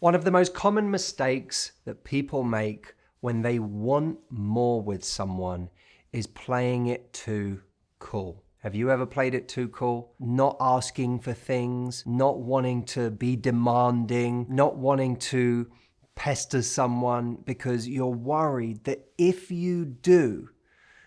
One of the most common mistakes that people make when they want more with someone is playing it too cool. Have you ever played it too cool? Not asking for things, not wanting to be demanding, not wanting to pester someone because you're worried that if you do,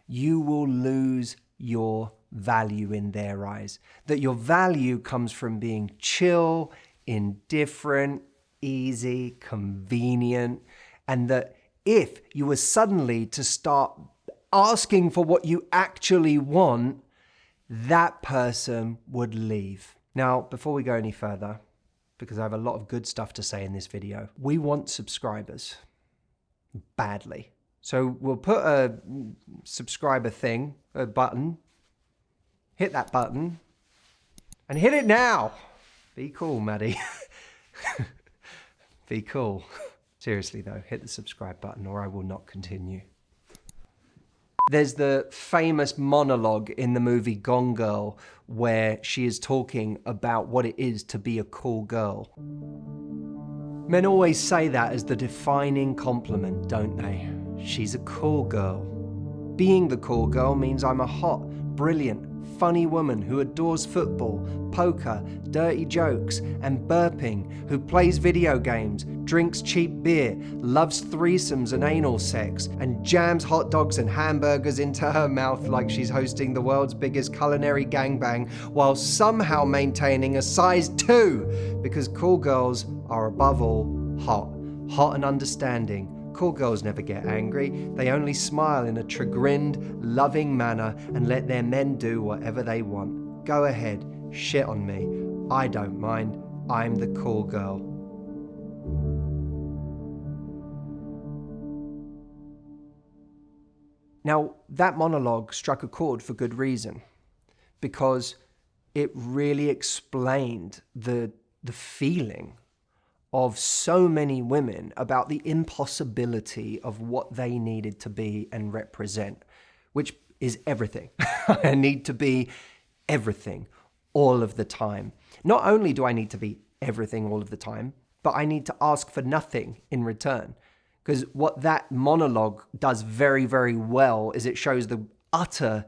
you will lose your value in their eyes. That your value comes from being chill, indifferent, easy, convenient, and that if you were suddenly to start asking for what you actually want, that person would leave. Now, before we go any further, because I have a lot of good stuff to say in this video, we want subscribers badly. So we'll put a subscriber thing, a button, hit that button, and hit it now. Be cool, Maddie. Be cool. Seriously though, hit the subscribe button or I will not continue. There's the famous monologue in the movie Gone Girl where she is talking about what it is to be a cool girl. Men always say that as the defining compliment, don't they? She's a cool girl. Being the cool girl means I'm a hot, brilliant, funny woman who adores football, poker, dirty jokes, and burping, who plays video games, drinks cheap beer, loves threesomes and anal sex, and jams hot dogs and hamburgers into her mouth like she's hosting the world's biggest culinary gangbang, while somehow maintaining a size 2, because cool girls are above all hot and understanding. Cool girls never get angry. They only smile in a chagrined, loving manner and let their men do whatever they want. Go ahead, shit on me. I don't mind. I'm the cool girl. Now, that monologue struck a chord for good reason, because it really explained the feeling of so many women about the impossibility of what they needed to be and represent, which is everything. I need to be everything all of the time. Not only do I need to be everything all of the time, but I need to ask for nothing in return. Because what that monologue does very, very well is it shows the utter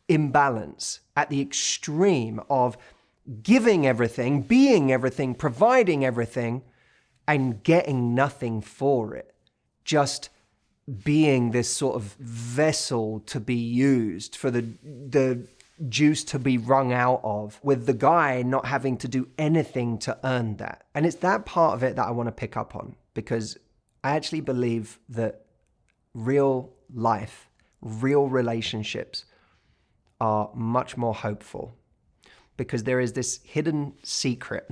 imbalance at the extreme of giving everything, being everything, providing everything, and getting nothing for it. Just being this sort of vessel to be used for the juice to be wrung out of, with the guy not having to do anything to earn that. And it's that part of it that I want to pick up on, because I actually believe that real life, real relationships are much more hopeful, because there is this hidden secret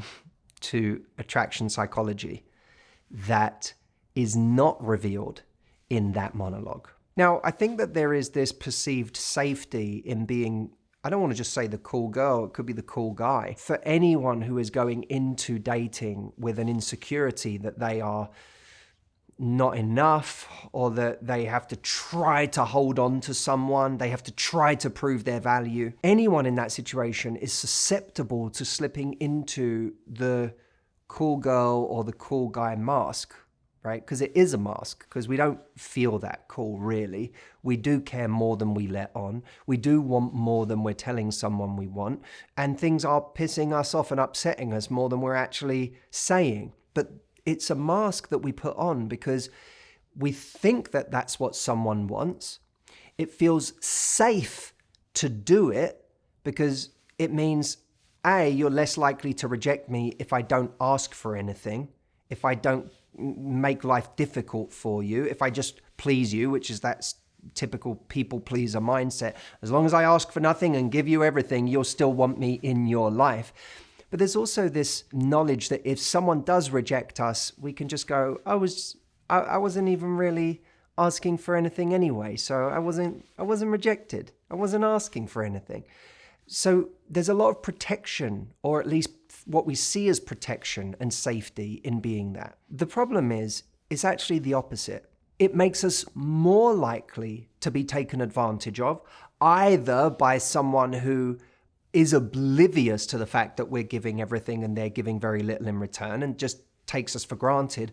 to attraction psychology that is not revealed in that monologue. Now, I think that there is this perceived safety in being, I don't want to just say the cool girl, it could be the cool guy. For anyone who is going into dating with an insecurity that they are not enough, or that they have to try to hold on to someone, they have to try to prove their value. Anyone in that situation is susceptible to slipping into the cool girl or the cool guy mask, right? Because it is a mask, because we don't feel that cool, really. We do care more than we let on. We do want more than we're telling someone we want. And things are pissing us off and upsetting us more than we're actually saying. But it's a mask that we put on because we think that that's what someone wants. It feels safe to do it because it means, A, you're less likely to reject me if I don't ask for anything, if I don't make life difficult for you, if I just please you, which is that typical people pleaser mindset. As long as I ask for nothing and give you everything, you'll still want me in your life. But there's also this knowledge that if someone does reject us, we can just go, I wasn't even really asking for anything anyway, so I wasn't rejected. I wasn't asking for anything. So there's a lot of protection, or at least what we see as protection and safety in being that. The problem is, it's actually the opposite. It makes us more likely to be taken advantage of, either by someone who is oblivious to the fact that we're giving everything and they're giving very little in return and just takes us for granted,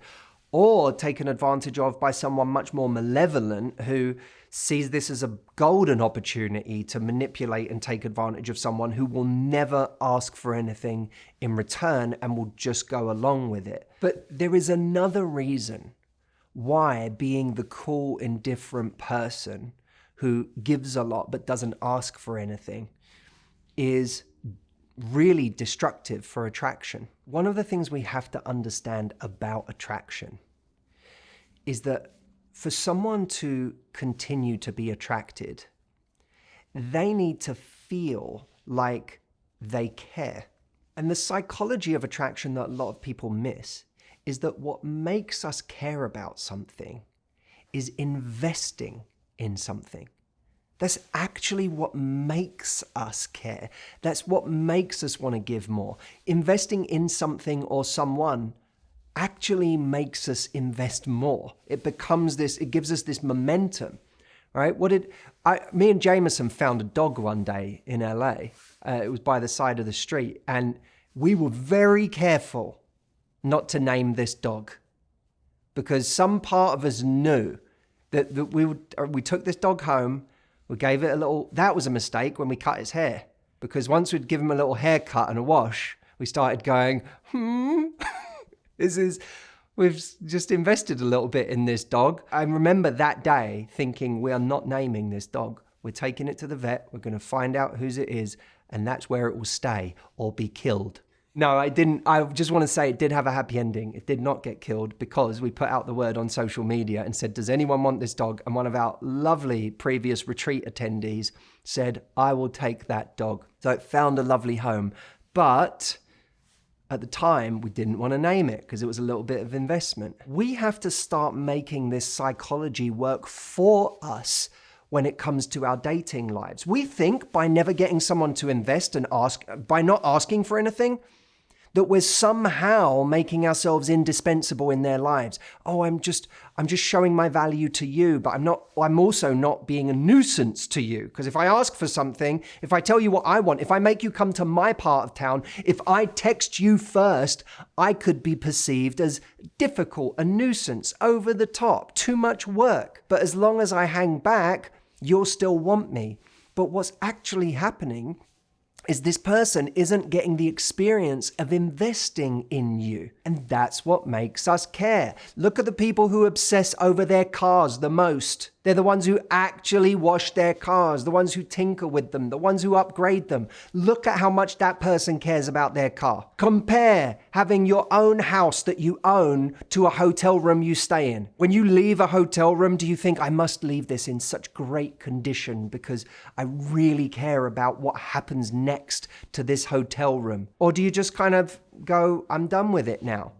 or taken advantage of by someone much more malevolent who sees this as a golden opportunity to manipulate and take advantage of someone who will never ask for anything in return and will just go along with it. But there is another reason why being the cool, indifferent person who gives a lot but doesn't ask for anything is really destructive for attraction. One of the things we have to understand about attraction is that for someone to continue to be attracted, they need to feel like they care. And the psychology of attraction that a lot of people miss is that what makes us care about something is investing in something. That's actually what makes us care. That's what makes us want to give more. Me in something or someone actually makes us invest more. It becomes this, it gives us this momentum, right? Me and Jameson found a dog one day in LA. It was by the side of the street, and we were very careful not to name this dog because some part of us knew that we took this dog home. We gave it a little, that was a mistake when we cut his hair, because once we'd give him a little haircut and a wash, we started going, we've just invested a little bit in this dog. I remember that day thinking, we are not naming this dog. We're taking it to the vet. We're going to find out whose it is, and that's where it will stay or be killed. No, I didn't. I just want to say it did have a happy ending. It did not get killed because we put out the word on social media and said, does anyone want this dog? And one of our lovely previous retreat attendees said, I will take that dog. So it found a lovely home. But at the time, we didn't want to name it because it was a little bit of investment. We have to start making this psychology work for us when it comes to our dating lives. We think by never getting someone to invest and by not asking for anything, that we're somehow making ourselves indispensable in their lives. Oh, I'm just showing my value to you, but I'm also not being a nuisance to you. Because if I ask for something, if I tell you what I want, if I make you come to my part of town, if I text you first, I could be perceived as difficult, a nuisance, over the top, too much work. But as long as I hang back, you'll still want me. But what's actually happening is this person isn't getting the experience of investing in you. And that's what makes us care. Look at the people who obsess over their cars the most. They're the ones who actually wash their cars, the ones who tinker with them, the ones who upgrade them. Look at how much that person cares about their car. Compare having your own house that you own to a hotel room you stay in. When you leave a hotel room, do you think, I must leave this in such great condition because I really care about what happens next to this hotel room? Or do you just kind of go, I'm done with it now.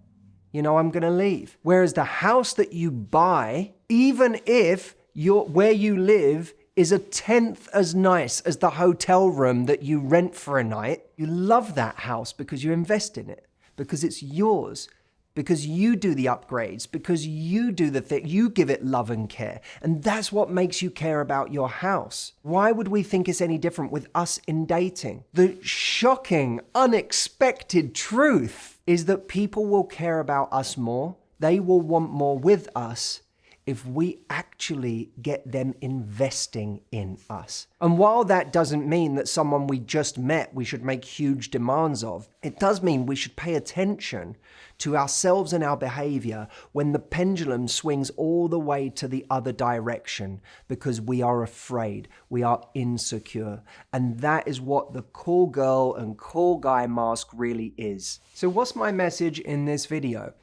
I'm going to leave. Whereas the house that you buy, even if where you live is a tenth as nice as the hotel room that you rent for a night, you love that house because you invest in it, because it's yours, because you do the upgrades, because you do the thing, you give it love and care. And that's what makes you care about your house. Why would we think it's any different with us in dating? The shocking, unexpected truth is that people will care about us more. They will want more with us if we actually get them investing in us. And while that doesn't mean that someone we just met we should make huge demands of, it does mean we should pay attention to ourselves and our behavior when the pendulum swings all the way to the other direction, because we are afraid, we are insecure. And that is what the cool girl and cool guy mask really is. So what's my message in this video?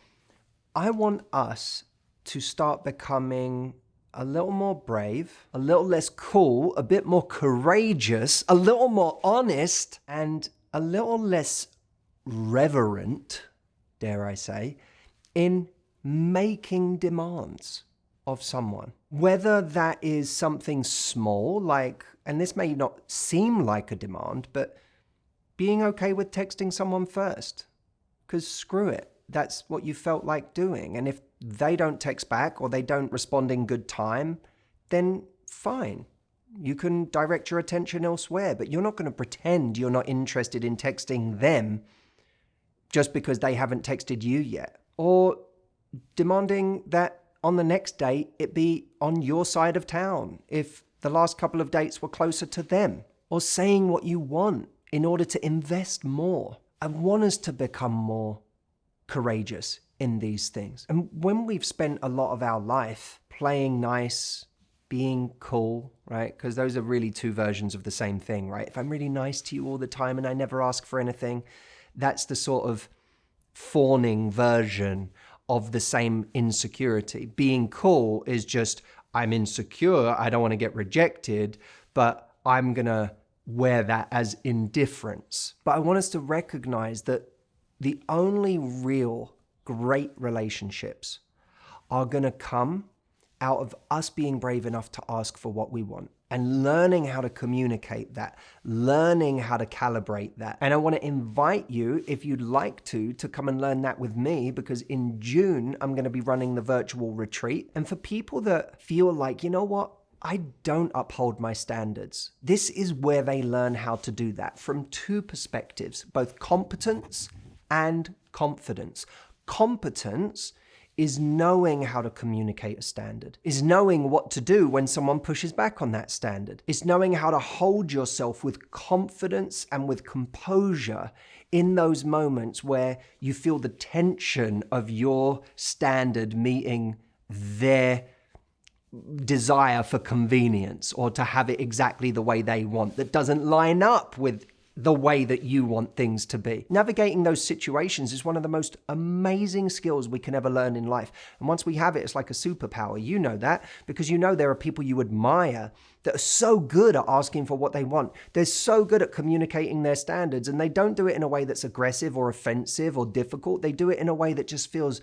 I want us to start becoming a little more brave, a little less cool, a bit more courageous, a little more honest, and a little less reverent, dare I say, in making demands of someone. Whether that is something small, like, and this may not seem like a demand, but being okay with texting someone first, because screw it. That's what you felt like doing. And if they don't text back or they don't respond in good time, then fine. You can direct your attention elsewhere, but you're not going to pretend you're not interested in texting them just because they haven't texted you yet. or demanding that on the next date it be on your side of town if the last couple of dates were closer to them, or saying what you want in order to invest more. I want us to become more courageous in these things. And when we've spent a lot of our life playing nice, being cool, right? Because those are really two versions of the same thing, right? If I'm really nice to you all the time and I never ask for anything, that's the sort of fawning version of the same insecurity. Being cool is just, I'm insecure, I don't want to get rejected, but I'm going to wear that as indifference. But I want us to recognize that the only real great relationships are going to come out of us being brave enough to ask for what we want and learning how to communicate that, learning how to calibrate that. And I want to invite you, if you'd like to come and learn that with me, because in June, I'm going to be running the virtual retreat. And for people that feel like, you know what, I don't uphold my standards, this is where they learn how to do that from two perspectives, both competence and confidence. Competence is knowing how to communicate a standard, is knowing what to do when someone pushes back on that standard. It's knowing how to hold yourself with confidence and with composure in those moments where you feel the tension of your standard meeting their desire for convenience or to have it exactly the way they want that doesn't line up with the way that you want things to be. Navigating those situations is one of the most amazing skills we can ever learn in life. And once we have it, it's like a superpower. You know that because you know there are people you admire that are so good at asking for what they want. They're so good at communicating their standards, and they don't do it in a way that's aggressive or offensive or difficult. They do it in a way that just feels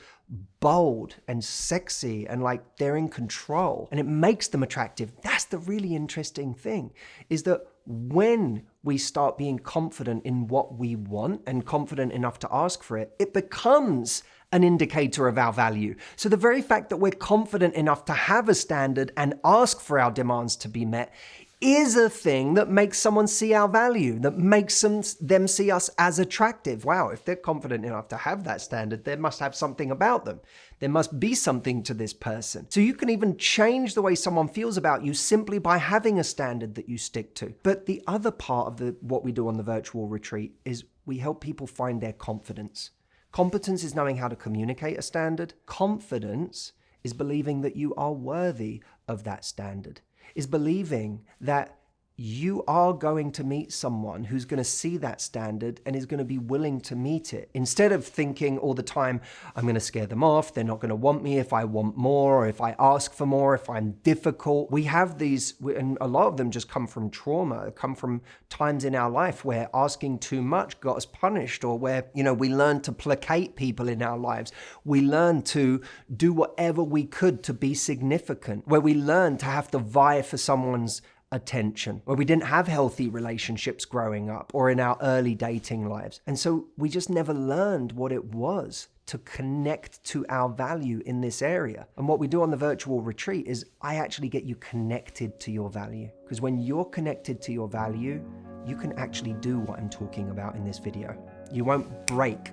bold and sexy and like they're in control, and it makes them attractive. That's the really interesting thing, is that when we start being confident in what we want and confident enough to ask for it, it becomes an indicator of our value. So the very fact that we're confident enough to have a standard and ask for our demands to be met is a thing that makes someone see our value, that makes them see us as attractive. Wow, if they're confident enough to have that standard, they must have something about them. There must be something to this person. So you can even change the way someone feels about you simply by having a standard that you stick to. But the other part of what we do on the virtual retreat is we help people find their confidence. Competence is knowing how to communicate a standard. Confidence is believing that you are worthy of that standard, is believing that you are going to meet someone who's going to see that standard and is going to be willing to meet it. Instead of thinking all the time, I'm going to scare them off, they're not going to want me if I want more, or if I ask for more, if I'm difficult. We have these, and a lot of them just come from trauma, come from times in our life where asking too much got us punished, or where, we learned to placate people in our lives. We learned to do whatever we could to be significant, where we learned to have to vie for someone's attention, where we didn't have healthy relationships growing up or in our early dating lives. And so we just never learned what it was to connect to our value in this area. And what we do on the virtual retreat is I actually get you connected to your value. Because when you're connected to your value, you can actually do what I'm talking about in this video. You won't break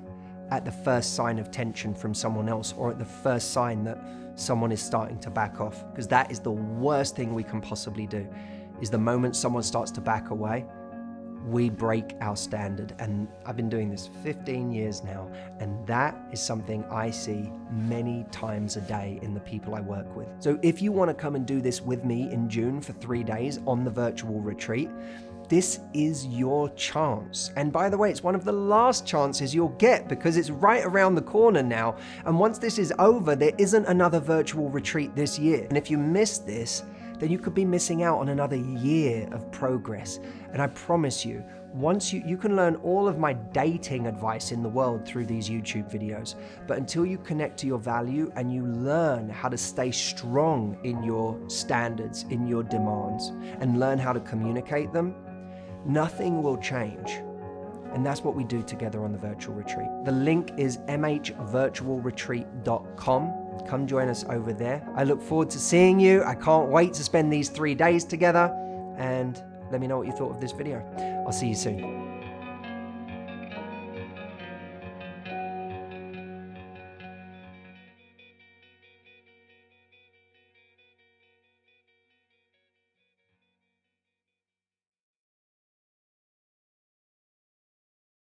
at the first sign of tension from someone else, or at the first sign that someone is starting to back off, because that is the worst thing we can possibly do. Is the moment someone starts to back away, we break our standard. And I've been doing this 15 years now, and that is something I see many times a day in the people I work with. So if you want to come and do this with me in June for 3 days on the virtual retreat, this is your chance. And by the way, it's one of the last chances you'll get, because it's right around the corner now. And once this is over, there isn't another virtual retreat this year. And if you miss this, then you could be missing out on another year of progress. And I promise you, once you can learn all of my dating advice in the world through these YouTube videos, but until you connect to your value and you learn how to stay strong in your standards, in your demands, and learn how to communicate them, nothing will change. And that's what we do together on the virtual retreat. The link is mhvirtualretreat.com. Come join us over there. I look forward to seeing you. I can't wait to spend these 3 days together. And let me know what you thought of this video. I'll see you soon.